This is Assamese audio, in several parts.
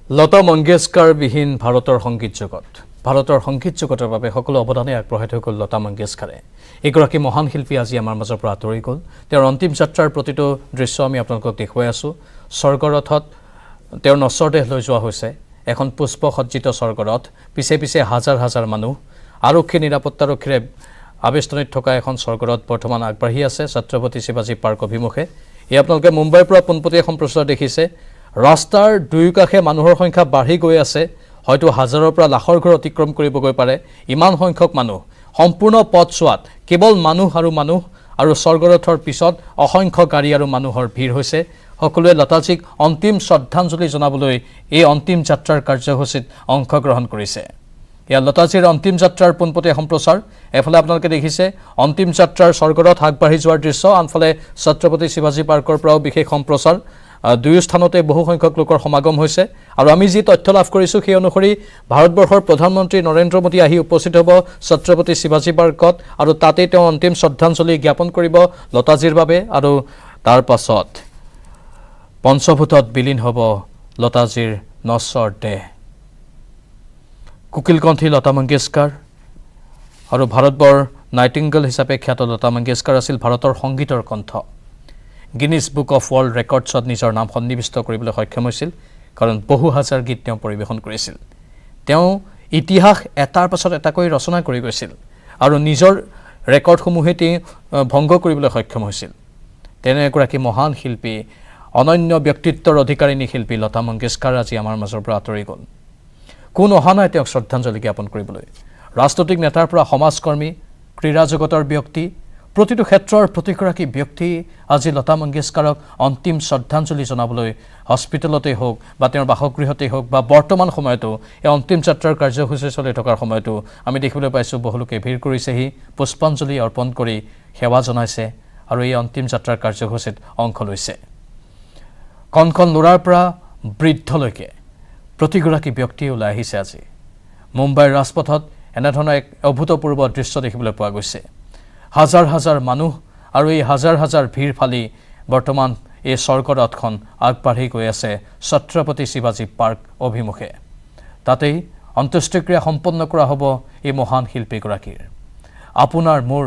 লতা মংগেশকাৰ বিহীন ভাৰতৰ সংগীত জগত ভাৰতৰ সংগীত জগতৰ বাবে সকলো অৱদানে আগবঢ়াই থৈ গ'ল লতা মংগেশকাৰে। এগৰাকী মহান শিল্পী আজি আমাৰ মাজৰ পৰা আঁতৰি গ'ল। তেওঁৰ অন্তিম যাত্ৰাৰ প্ৰতিটো দৃশ্য আমি আপোনালোকক দেখুৱাই আছোঁ। স্বৰ্গৰথত তেওঁৰ নশ্বৰ দেহ লৈ যোৱা হৈছে। এখন পুষ্পসজ্জিত স্বৰ্গৰথ, পিছে পিছে হাজাৰ হাজাৰ মানুহ, আৰক্ষী নিৰাপত্তাৰক্ষীৰে আবেষ্টনীত থকা এখন স্বৰ্গৰথ বৰ্তমান আগবাঢ়ি আছে ছত্ৰপতি শিৱাজী পাৰ্ক অভিমুখে। এই আপোনালোকে মুম্বাইৰ পৰা পোনপটীয়া সম্প্ৰচাৰ দেখিছে। ৰাস্তাৰ দুয়োকাষে মানুহৰ সংখ্যা বাঢ়ি গৈ আছে। হয়তো হাজাৰৰ পৰা লাখৰ ঘৰ অতিক্ৰম কৰিবগৈ পাৰে। ইমান সংখ্যক মানুহ, সম্পূৰ্ণ পথছোৱাত কেৱল মানুহ আৰু স্বৰ্গৰথৰ পিছত অসংখ্য গাড়ী আৰু মানুহৰ ভিৰ হৈছে। সকলোৱে লতাজীক অন্তিম শ্ৰদ্ধাঞ্জলি জনাবলৈ এই অন্তিম যাত্ৰাৰ কাৰ্যসূচীত অংশগ্ৰহণ কৰিছে। এয়া লতাজীৰ অন্তিম যাত্ৰাৰ পোনপটীয়া সম্প্ৰচাৰ। এফালে আপোনালোকে দেখিছে অন্তিম যাত্ৰাৰ স্বৰ্গৰথ আগবাঢ়ি যোৱাৰ দৃশ্য, আনফালে ছত্ৰপতি শিৱাজী পাৰ্কৰ পৰাও বিশেষ সম্প্ৰচাৰ। দুয়ো স্থানতে বহু সংখ্যক লোকৰ সমাগম হৈছে। আৰু আমি যি তথ্য লাভ কৰিছোঁ সেই অনুসৰি ভাৰতবৰ্ষৰ প্ৰধানমন্ত্ৰী নৰেন্দ্ৰ মোদী আহি উপস্থিত হ'ব ছত্ৰপতি শিৱাজী পাৰ্কত, আৰু তাতেই তেওঁ অন্তিম শ্ৰদ্ধাঞ্জলি জ্ঞাপন কৰিব লতাজীৰ বাবে। আৰু তাৰ পাছত পঞ্চভূতত বিলীন হ'ব লতাজীৰ নশ্বৰ দেহ। কোকিলকণ্ঠী লতা মংগেশকাৰ আৰু ভাৰতবৰ নাইটিংগেল হিচাপে খ্যাত লতা মংগেশকাৰ আছিল ভাৰতৰ সংগীতৰ কণ্ঠ। গিনিছ বুক অফ ৱৰ্ল্ড ৰেকৰ্ডছত নিজৰ নাম সন্নিৱিষ্ট কৰিবলৈ সক্ষম হৈছিল, কাৰণ বহু হাজাৰ গীত তেওঁ পৰিৱেশন কৰিছিল। তেওঁ ইতিহাস এটাৰ পাছত এটাকৈ ৰচনা কৰি গৈছিল আৰু নিজৰ ৰেকৰ্ডসমূহে তেওঁ ভংগ কৰিবলৈ সক্ষম হৈছিল। তেনে এগৰাকী মহান শিল্পী, অনন্য ব্যক্তিত্বৰ অধিকাৰিণী শিল্পী লতা মংগেশকাৰ আজি আমাৰ মাজৰ পৰা আঁতৰি গ'ল। কোন অহা নাই তেওঁক শ্ৰদ্ধাঞ্জলি জ্ঞাপন কৰিবলৈ। ৰাজনৈতিক নেতাৰ পৰা সমাজকৰ্মী, ক্ৰীড়া জগতৰ ব্যক্তি, প্ৰতিটো ক্ষেত্ৰৰ প্ৰতিগৰাকী ব্যক্তি আজি লতা মংগেশকাৰক অন্তিম শ্ৰদ্ধাঞ্জলি জনাবলৈ হস্পিটেলতেই হওক বা তেওঁৰ বাসগৃহতেই হওক বা বৰ্তমান সময়তো এই অন্তিম যাত্ৰাৰ কাৰ্যসূচী চলি থকাৰ সময়তো আমি দেখিবলৈ পাইছোঁ বহু লোকে ভিৰ কৰিছেহি, পুষ্পাঞ্জলি অৰ্পণ কৰি সেৱা জনাইছে আৰু এই অন্তিম যাত্ৰাৰ কাৰ্যসূচীত অংশ লৈছে। কণ কণ ল'ৰাৰ পৰা বৃদ্ধলৈকে প্ৰতিগৰাকী ব্যক্তিয়ে ওলাই আহিছে। আজি মুম্বাইৰ ৰাজপথত এনেধৰণৰ এক অভূতপূৰ্ব দৃশ্য দেখিবলৈ পোৱা গৈছে। হাজাৰ হাজাৰ মানুহ আৰু এই হাজাৰ হাজাৰ ভিৰ ফালি বৰ্তমান এই স্বৰ্গৰথখন আগবাঢ়ি গৈ আছে ছত্ৰপতি শিৱাজী পাৰ্ক অভিমুখে। তাতেই অন্ত্যেষ্টিক্ৰিয়া সম্পন্ন কৰা হ'ব এই মহান শিল্পীগৰাকীৰ। আপোনাৰ মোৰ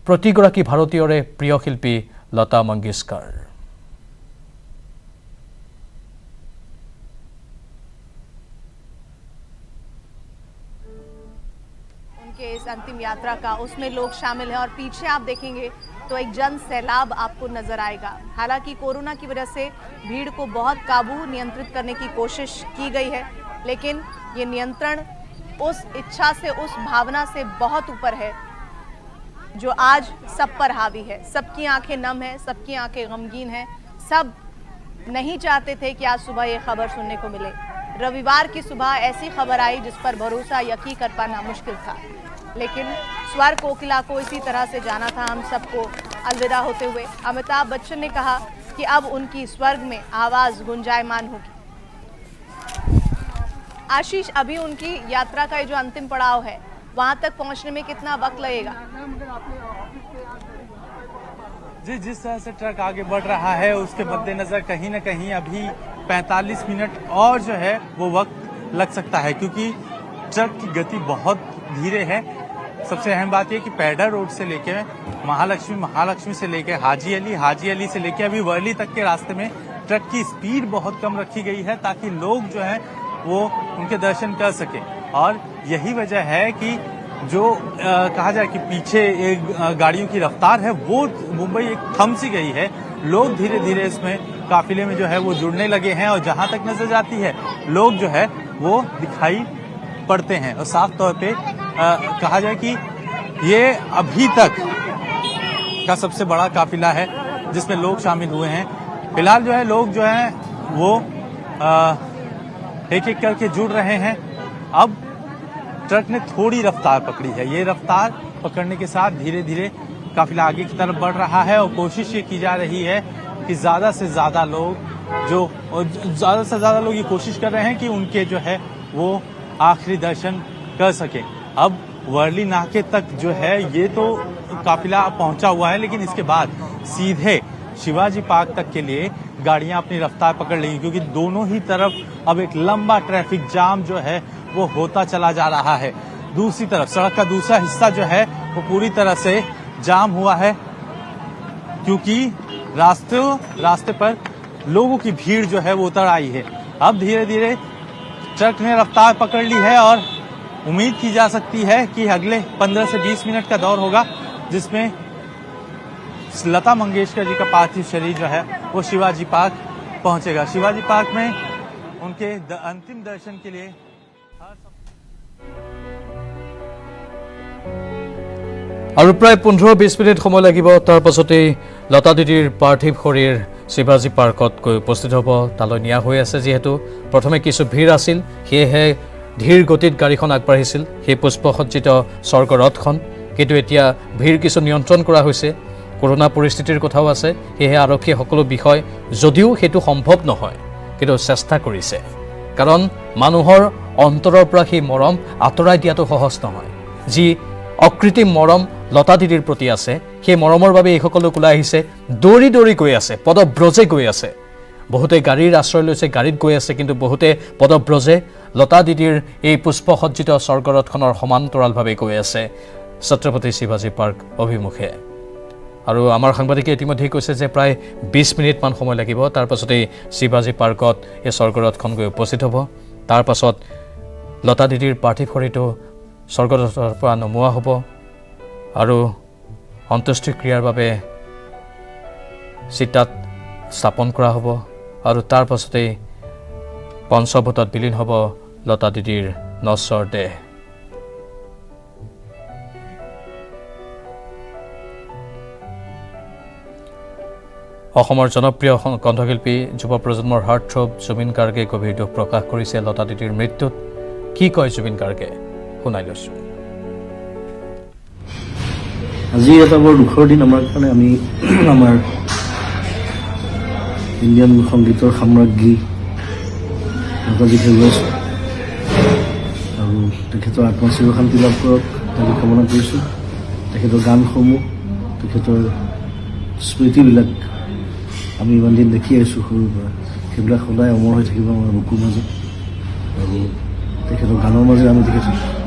প্ৰতিগৰাকী ভাৰতীয়ৰে প্ৰিয় শিল্পী লতা মংগেশকাৰ। के इस अंतिम यात्रा का उसमें लोग शामिल हैं और पीछे आप देखेंगे तो एक जन सैलाब आपको नजर आएगा। हालांकि कोरोना की वजह से भीड़ को बहुत काबू नियंत्रित करने की कोशिश की गई है, लेकिन ये नियंत्रण उस इच्छा से, उस भावना से बहुत ऊपर है जो आज सब पर हावी है। सबकी आंखें नम है, सबकी आंखें गमगीन हैं। सब नहीं चाहते थे कि आज सुबह ये खबर सुनने को मिले। रविवार की सुबह ऐसी खबर आई जिस पर भरोसा यकीन कर पाना मुश्किल था, लेकिन स्वर कोकिला को इसी तरह से जाना था हम सबको अलविदा होते हुए। अमिताभ बच्चन ने कहा कि अब उनकी स्वर्ग में आवाज गुंजायमान होगी। आशीष, अभी उनकी यात्रा का ये जो अंतिम पड़ाव है, वहां तक पहुंचने में कितना वक्त लगेगा? जी, जिस तरह से ट्रक आगे बढ़ रहा है उसके मद्देनजर कहीं न कहीं अभी 45 मिनट और जो है वो वक्त लग सकता है, क्योंकि ट्रक की गति बहुत धीरे है। सबसे अहम बात यह कि पैडर रोड से लेके महालक्ष्मी से लेके हाजी अली से लेके अभी वर्ली तक के रास्ते में ट्रक की स्पीड बहुत कम रखी गई है, ताकि लोग जो है वो उनके दर्शन कर सके। और यही वजह है कि जो कहा जाए कि पीछे एक गाड़ियों की रफ्तार है वो मुंबई एक थम सी गई है। लोग धीरे धीरे इसमें काफिले में जो है वो जुड़ने लगे हैं और जहां तक नजर जाती है लोग जो है वो दिखाई पड़ते हैं। और साफ तौर पे कहा जाए कि ये अभी तक का सबसे बड़ा काफिला है जिसमें लोग शामिल हुए हैं। फिलहाल जो है लोग जो है वो एक एक करके जुड़ रहे हैं। अब ट्रक ने थोड़ी रफ्तार पकड़ी है। ये रफ्तार पकड़ने के साथ धीरे धीरे काफिला आगे की तरफ बढ़ रहा है और कोशिश ये की जा रही है कि ज्यादा से ज्यादा लोग ये कोशिश कर रहे हैं कि उनके जो है वो आखिरी दर्शन कर सके। अब वर्ली नाके तक जो है ये तो काफिला पहुंचा हुआ है, लेकिन इसके बाद सीधे शिवाजी पार्क तक के लिए गाड़ियां अपनी रफ्तार पकड़ लेंगी, क्योंकि दोनों ही तरफ अब एक लंबा ट्रैफिक जाम जो है वो होता चला जा रहा है। दूसरी तरफ सड़क का दूसरा हिस्सा जो है वो पूरी तरह से जाम हुआ है, क्योंकि रास्ते पर लोगों की भीड़ जो है वो उतर आई है। अब धीरे धीरे ट्रक ने रफ्तार पकड़ ली है और उम्मीद की जा सकती है कि अगले 15 से 20 मिनट का दौर होगा, जिसमें लता मंगेशकर जी का पार्थिव शरीर जो है वो शिवाजी पार्क पहुंचेगा। शिवाजी पार्क में उनके अंतिम दर्शन के लिए আৰু প্ৰায় 15-20 মিনিট সময় লাগিব। তাৰ পাছতেই লতা দিদিৰ পাৰ্থিৱ শৰীৰ শিৱাজী পাৰ্কত গৈ উপস্থিত হ'ব। তালৈ নিয়া হৈ আছে, যিহেতু প্ৰথমে কিছু ভিৰ আছিল, সেয়েহে ধীৰ গতিত গাড়ীখন আগবাঢ়িছিল সেই পুষ্পসজ্জিত স্বৰ্গৰথখন। কিন্তু এতিয়া ভিৰ কিছু নিয়ন্ত্ৰণ কৰা হৈছে। কৰোনা পৰিস্থিতিৰ কথাও আছে, সেয়েহে আৰক্ষীয়ে সকলো বিষয়, যদিও সেইটো সম্ভৱ নহয়, কিন্তু চেষ্টা কৰিছে। কাৰণ মানুহৰ অন্তৰৰ পৰা সেই মৰম আঁতৰাই দিয়াটো সহজ নহয়। যি অকৃত্ৰিম মৰম লতা দিদিৰ প্ৰতি আছে, সেই মৰমৰ বাবে এইসকল লোক ওলাই আহিছে, দৌৰি দৌৰি গৈ আছে, পদব্ৰজে গৈ আছে। বহুতে গাড়ীৰ আশ্ৰয় লৈছে, গাড়ীত গৈ আছে, কিন্তু বহুতে পদব্ৰজে লতা দিদিৰ এই পুষ্পসজ্জিত স্বৰ্গৰথখনৰ সমান্তৰালভাৱে গৈ আছে ছত্ৰপতি শিৱাজী পাৰ্ক অভিমুখে। আৰু আমাৰ সাংবাদিকে ইতিমধ্যে কৈছে যে প্ৰায় 20 মিনিটমান সময় লাগিব। তাৰ পাছতেই শিৱাজী পাৰ্কত এই স্বৰ্গৰথখন গৈ উপস্থিত হ'ব। তাৰ পাছত লতা দিদিৰ পাৰ্থিৱ শৰীৰটো স্বৰ্গৰথৰ পৰা নমোৱা হ'ব আৰু অন্ত্যেষ্টিক্ৰিয়াৰ বাবে চিতাত স্থাপন কৰা হ'ব। আৰু তাৰ পাছতেই পঞ্চভূতত বিলীন হ'ব লতা দিদিৰ নশ্বৰ দেহ। অসমৰ জনপ্ৰিয় কণ্ঠশিল্পী যুৱ প্ৰজন্মৰ হাৰ্টথ্ৰব জুবিন গাৰ্গে গভীৰ দুখ প্ৰকাশ কৰিছে লতা দিদিৰ মৃত্যুত। কি কয় জুবিন গাৰ্গে, শুনাই লৈছোঁ। আজি এটা বৰ দুখৰ দিন আমাৰ কাৰণে। আমি আমাৰ ইণ্ডিয়ান সংগীতৰ সাম্ৰাজ্ঞী লতাজিক হেৰুৱাইছোঁ আৰু তেখেতৰ আত্মচিৰ শান্তি লাভ কৰক তাকে কামনা কৰিছোঁ। তেখেতৰ গানসমূহ, তেখেতৰ স্মৃতিবিলাক আমি ইমান দিন দেখি আহিছোঁ সৰুৰ পৰা, সেইবিলাক সদায় অমৰ হৈ থাকিব আমাৰ বুকুৰ মাজত আৰু তেখেতৰ গানৰ মাজে আমি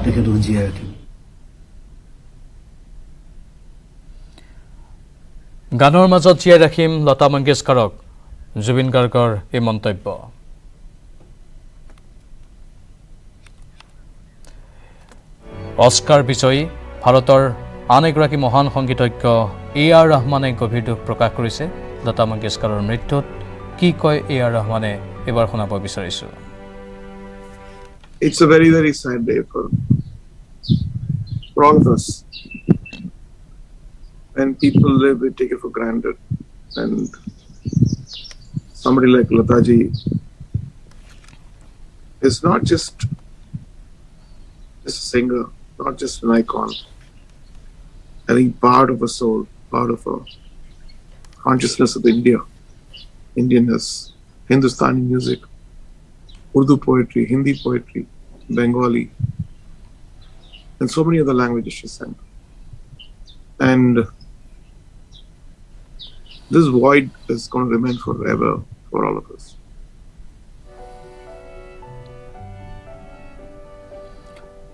তেখেতক জীয়াই ৰাখিম। গানৰ মাজত জীয়াই ৰাখিম লতা মংগেশকাৰক, জুবিন গাৰ্গৰ এই মন্তব্য। অস্কাৰ বিজয়ী ভাৰতৰ আন এগৰাকী মহান সংগীতজ্ঞ A.R. ৰহমানে গভীৰ দুখ প্ৰকাশ কৰিছে লতা মংগেশকাৰৰ মৃত্যুত। কি কয় A.R. ৰহমানে, এবাৰ শুনাব বিচাৰিছোঁ। It's a very, very sad day for all of us. When people live, we take it for granted. And somebody like Lataji is not just a singer, not just an icon. I think part of a soul, part of a consciousness of India, Indianness, Hindustani music, Urdu poetry, Hindi poetry, Bengali, and so many other languages she sang. And this void is going to remain forever for all of us.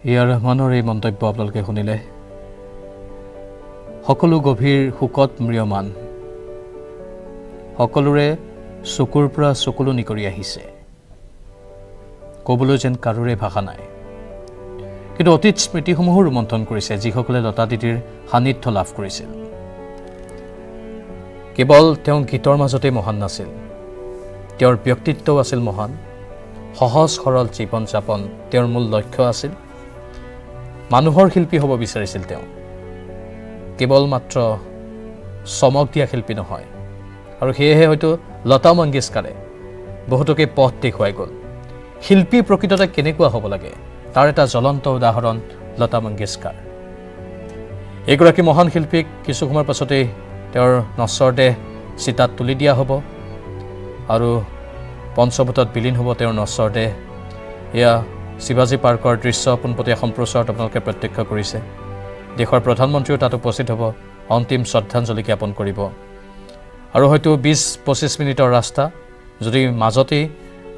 A.R. ৰহমানৰ এই মন্তব্য আপোনালোকে শুনিলে। সকলো গভীৰ শোকত ম্ৰিয়মান, সকলোৰে চকুৰ পৰা চকুলনি কৰি আহিছে, ক'বলৈ যেন কাৰোৰে ভাষা নাই। কিন্তু অতীত স্মৃতিসমূহো ৰোমন্থন কৰিছে, যিসকলে লতা দিদিৰ সান্নিধ্য লাভ কৰিছিল। কেৱল তেওঁ গীতৰ মাজতেই মহান নাছিল, তেওঁৰ ব্যক্তিত্বও আছিল মহান। সহজ সৰল জীৱন যাপন তেওঁৰ মূল লক্ষ্য আছিল। মানুহৰ শিল্পী হ'ব বিচাৰিছিল তেওঁ, কেৱল মাত্ৰ চমক দিয়া শিল্পী নহয়। আৰু সেয়েহে হয়তো লতা মংগেশকাৰে বহুতকে পথ দেখুৱাই গ'ল। শিল্পী প্ৰকৃততে কেনেকুৱা হ'ব লাগে তাৰ এটা জ্বলন্ত উদাহৰণ লতা মংগেশকাৰ। এগৰাকী মহান শিল্পীক কিছু সময়ৰ পাছতেই তেওঁৰ নশ্বৰ দেহ চিতাত তুলি দিয়া হ'ব আৰু পঞ্চভূতত বিলীন হ'ব তেওঁৰ নশ্বৰ দেহ। এয়া শিৱাজী পাৰ্কৰ দৃশ্য পোনপটীয়া সম্প্ৰচাৰত আপোনালোকে প্ৰত্যক্ষ কৰিছে। দেশৰ প্ৰধানমন্ত্ৰীও তাত উপস্থিত হ'ব, অন্তিম শ্ৰদ্ধাঞ্জলি জ্ঞাপন কৰিব। আৰু হয়তো 20-25 মিনিটৰ ৰাস্তা যদি মাজতেই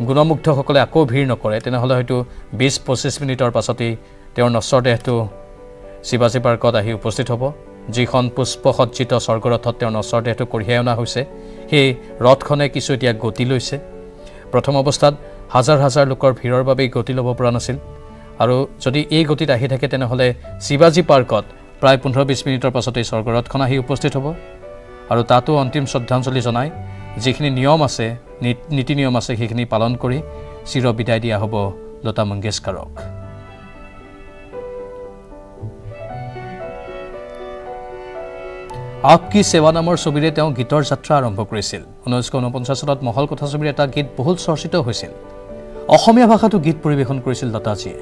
গুণমুগ্ধসকলে আকৌ ভিৰ নকৰে তেনেহ'লে হয়তো 20-25 মিনিটৰ পাছতেই তেওঁৰ নশ্বৰ দেহটো শিৱাজী পাৰ্কত আহি উপস্থিত হ'ব যিখন পুষ্পসজ্জিত স্বৰ্গৰথত তেওঁৰ নশ্বৰ দেহটো কঢ়িয়াই অনা হৈছে সেই ৰথখনে কিছু এতিয়া গতি লৈছে প্ৰথম অৱস্থাত হাজাৰ হাজাৰ লোকৰ ভিৰৰ বাবেই গতি ল'ব পৰা নাছিল আৰু যদি এই গতিত আহি থাকে তেনেহ'লে শিৱাজী পাৰ্কত প্ৰায় 15-20 মিনিটৰ পাছতেই স্বৰ্গৰথখন আহি উপস্থিত হ'ব আৰু তাতো অন্তিম শ্ৰদ্ধাঞ্জলি জনাই যিখিনি নিয়ম আছে নীতি নিয়ম আছে সেইখিনি পালন কৰি চিৰ বিদায় দিয়া হ'ব লতা মংগেশকাৰক আপকি সেৱা নামৰ ছবিৰে তেওঁ গীতৰ যাত্ৰা আৰম্ভ কৰিছিল 1949 চনত মহল কথা ছবিৰ এটা গীত বহুল চৰ্চিত হৈছিল অসমীয়া ভাষাতো গীত পৰিৱেশন কৰিছিল লতাজীয়ে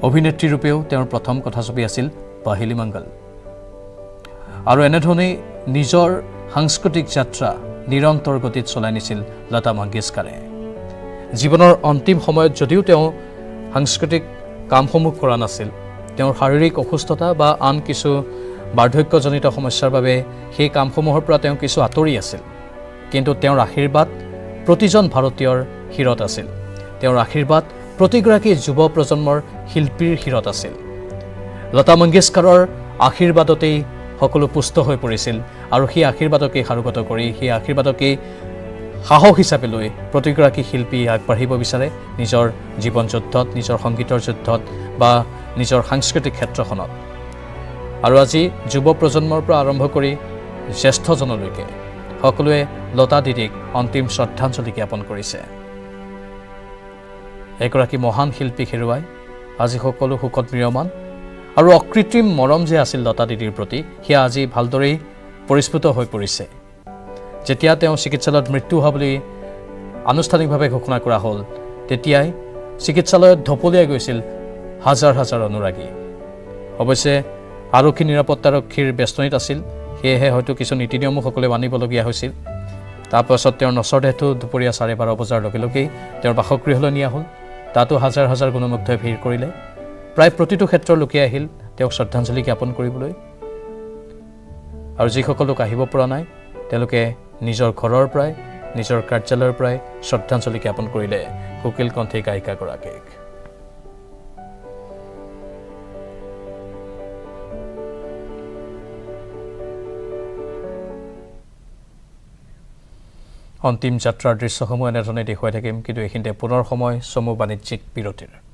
অভিনেত্ৰী ৰূপেও তেওঁৰ প্ৰথম কথা ছবি আছিল পহিলি মংগল আৰু এনেধৰণে নিজৰ সাংস্কৃতিক যাত্ৰা নিৰন্তৰ গতিত চলাই নিছিল লতা মংগেশকাৰে জীৱনৰ অন্তিম সময়ত যদিও তেওঁ সাংস্কৃতিক কামসমূহ কৰা নাছিল তেওঁৰ শাৰীৰিক অসুস্থতা বা আন কিছু বাৰ্ধক্যজনিত সমস্যাৰ বাবে সেই কামসমূহৰ পৰা তেওঁ কিছু আঁতৰি আছিল কিন্তু তেওঁৰ আশীৰ্বাদ প্ৰতিজন ভাৰতীয়ৰ শিৰত আছিল তেওঁৰ আশীৰ্বাদ প্ৰতিগৰাকী যুৱ প্ৰজন্মৰ শিল্পীৰ শিৰত আছিল লতা মংগেশকাৰৰ আশীৰ্বাদতেই সকলো পুষ্ট হৈ পৰিছিল আৰু সেই আশীৰ্বাদকে সাৰোগত কৰি সেই আশীৰ্বাদকে সাহস হিচাপে লৈ প্ৰতিগৰাকী শিল্পী আগবাঢ়িব বিচাৰে নিজৰ জীৱন যুদ্ধত নিজৰ সংগীতৰ যুদ্ধত বা নিজৰ সাংস্কৃতিক ক্ষেত্ৰখনত আৰু আজি যুৱ প্ৰজন্মৰ পৰা আৰম্ভ কৰি জ্যেষ্ঠজনলৈকে সকলোৱে লতা দিদিক অন্তিম শ্ৰদ্ধাঞ্জলি জ্ঞাপন কৰিছে এগৰাকী মহান শিল্পীক হেৰুৱাই আজি সকলো শোকত ম্ৰিয়মান আৰু অকৃত্ৰিম মৰম যে আছিল লতা দিদিৰ প্ৰতি সেয়া আজি ভালদৰেই পৰিস্ফুট হৈ পৰিছে যেতিয়া তেওঁ চিকিৎসালয়ত মৃত্যু হোৱা বুলি আনুষ্ঠানিকভাৱে ঘোষণা কৰা হ'ল তেতিয়াই চিকিৎসালয়ত ধপলিয়াই গৈছিল হাজাৰ হাজাৰ অনুৰাগী অৱশ্যে আৰক্ষী নিৰাপত্তাৰক্ষীৰ ব্যস্তনিত আছিল সেয়েহে হয়তো কিছু নীতি নিয়মো সকলোৱে মানিবলগীয়া হৈছিল তাৰপাছত তেওঁৰ নশ্বৰ দেহটো দুপৰীয়া 12:30 বজাৰ লগে লগেই তেওঁৰ বাসগৃহলৈ নিয়া হ'ল তাতো হাজাৰ হাজাৰ গুণমুগ্ধই ভিৰ কৰিলে প্ৰায় প্ৰতিটো ক্ষেত্ৰৰ লোকে আহিল তেওঁক শ্ৰদ্ধাঞ্জলি জ্ঞাপন কৰিবলৈ আৰু যিসকল লোক আহিব পৰা নাই তেওঁলোকে নিজৰ ঘৰৰ পৰাই নিজৰ কাৰ্যালয়ৰ পৰাই শ্ৰদ্ধাঞ্জলি জ্ঞাপন কৰিলে কোকিল কণ্ঠী গায়িকাগৰাকীক অন্তিম যাত্ৰাৰ দৃশ্যসমূহ এনেধৰণে দেখুৱাই থাকিম কিন্তু এইখিনিতে পুনৰ সময় চমু বাণিজ্যিক বিৰতিৰ